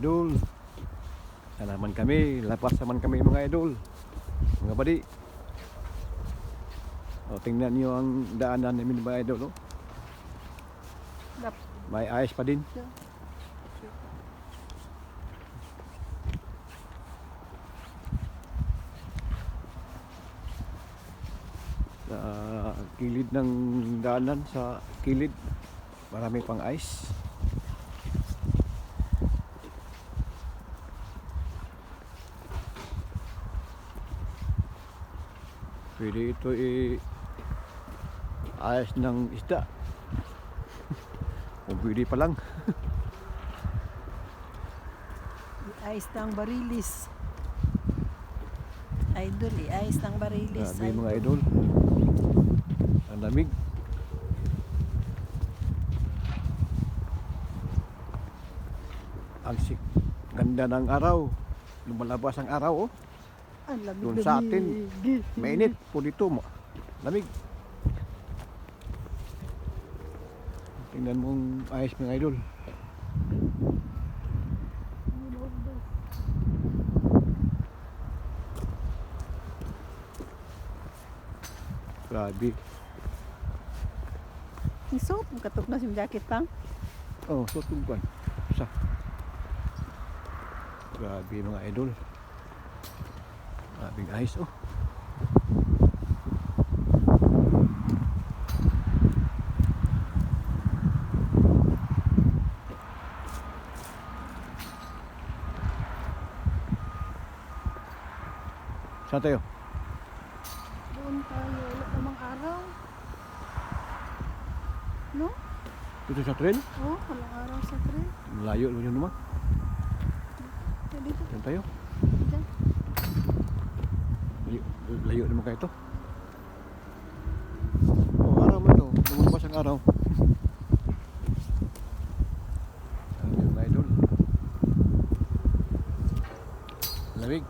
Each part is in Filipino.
idol. Naman kami, lapas naman kami mga idol. Mga badi. O, tingnan niyo ang daanan namin mga idol. Oh. May ayos pa din. Sa kilid ng daanan, sa kilid, marami pang ice. Pwede ito ayos ng isda. Kung pwede pa lang. Ice ng barilis. Idol, ice ng barilis. Grabe mga idol. Ang lamig. Ang ganda ng araw. Lumalabas ang araw. Oh. Ang lamig. Doon sa atin, mainit po dito. Lamig. Tingnan mong ayos mga idol. Grabe. Isot, katok na si jacket pang. Oh, tutugban. Sa. Grabe mga idol. Grabing ayos oh. Saan tayo? Doon tayo, wala namang araw. No? Dito sa tren? Oh, walang araw sa tren. Malayo yun naman. Dito, Saan tayo? dyan. Layo naman kayo ito. Oh, araw man ito. Lumabas ang araw. Sabi yung idol. Lamig.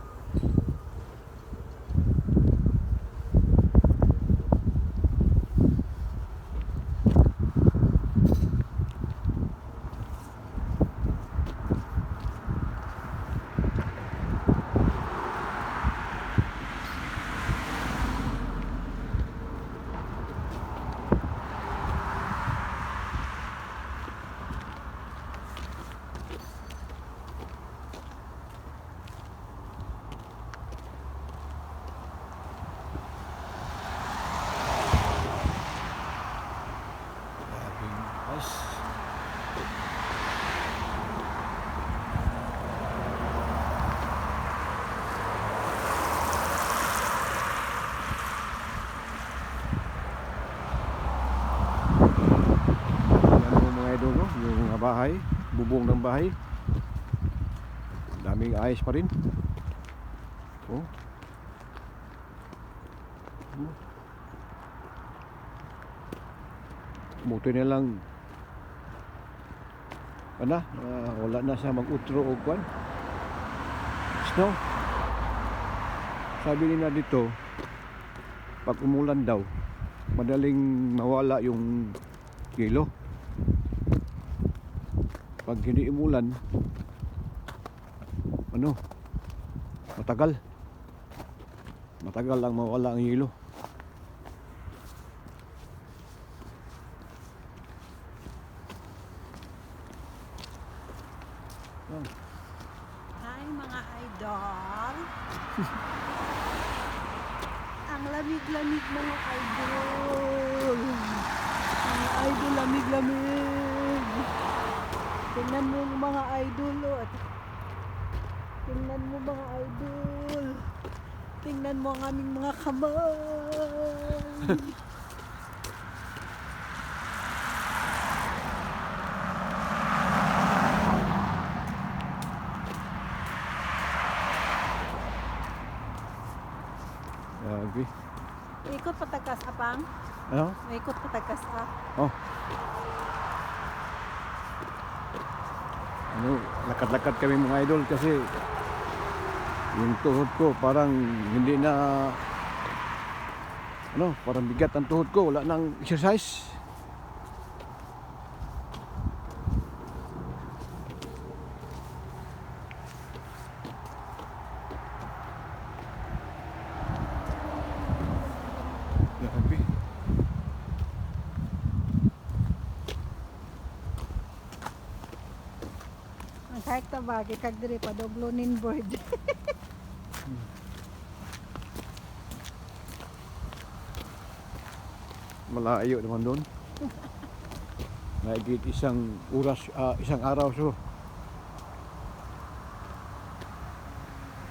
Yung mga bahay, bubong ng bahay, daming ayos pa rin. Oh. Buti na lang wala na sa mag-utro o kwan snow. Sabi nila dito, pag umulan daw, madaling mawala yung yelo. Pag hindi umulan, matagal lang mawala ang yelo. Hi mga idol. Ang lamig-lamig mga idol. Mga idol, lamig-lamig. Tingnan mo mga idol. Oh. Tingnan mo mga idol. Tingnan mo ang aming mga kamay. Grabe. Ikot patakas apang. Ano? Ikot patakas Oh. Lakad-lakad kami mga idol kasi yung tuhod ko parang hindi na parang bigat ang tuhod ko, wala nang exercise. Kahit tabagi, kag diri pa doblo nin board. Malayo naman doon. Naigit isang oras, isang araw so.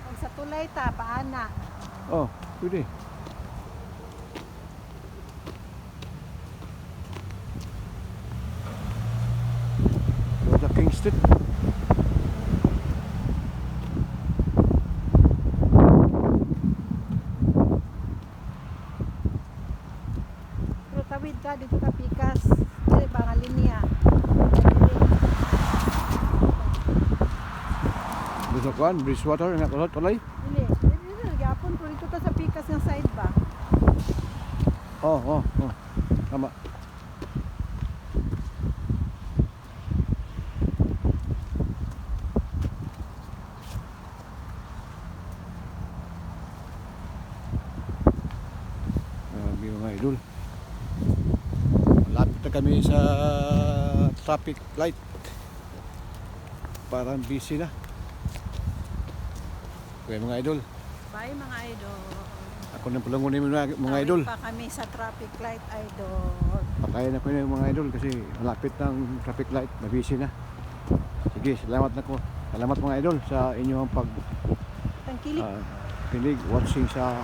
Pag sa tulay ta, paana. Oh, pwede. Doon sa King Street. Pero tawid ka, dito ka pikas. Dili ba nga linya? Doon sa kuan, Bridgewater, nga tulay. Dili, dili, gyapon pero dito ka sa pikas ng side ba? Oh. Tama. Mga idol. Malapit na kami sa traffic light. Parang busy na. Okay mga idol. Bye mga idol. Ako na pala muna yung mga idol. Tawid pa kami sa traffic light idol. Patayin ako na yung mga idol kasi malapit ng traffic light. Mabisi na. Sige, salamat na ko. Salamat mga idol sa inyong Tangkilik. pinig, watching sa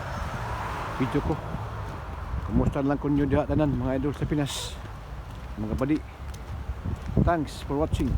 video ko. Kumusta lang kunyo diha tanan mga idol sa Pinas. Mga badi. Thanks for watching.